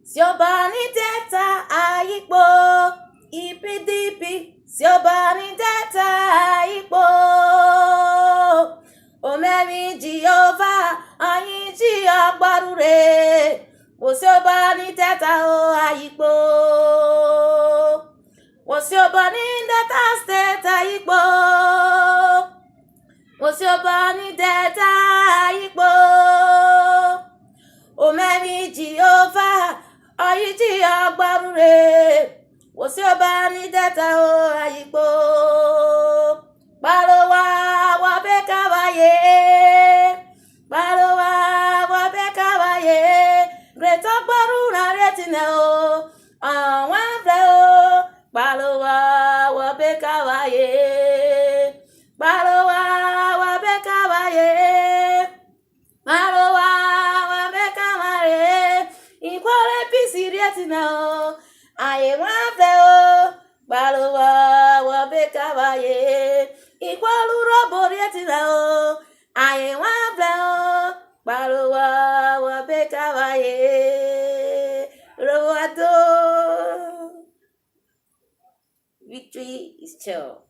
Siobani Deta Ayipo IPDP Siobani Deta Ayipo Omemi Jehovah Ayinji Agbarure Siobani Deta Ayipo Siobani Deta State Ayipo Siobani Deta Ayipo Omemi Jehovah Ayinji Agbarure Siobani Deta Ayipo Balowa wabekawaye Balowa wabekawaye Great Agbaruna retine o Àwọn fẹ́ o Balowa wabekawaye Balowa wabekawaye Balowa wabekawaye Ikwale pisi retine o Àwọn fẹ́ o Balowa wabekawaye Ikwalu robo retine o Àwọn fẹ́ o Balowa wabekawaye Rowado. Victory is sure.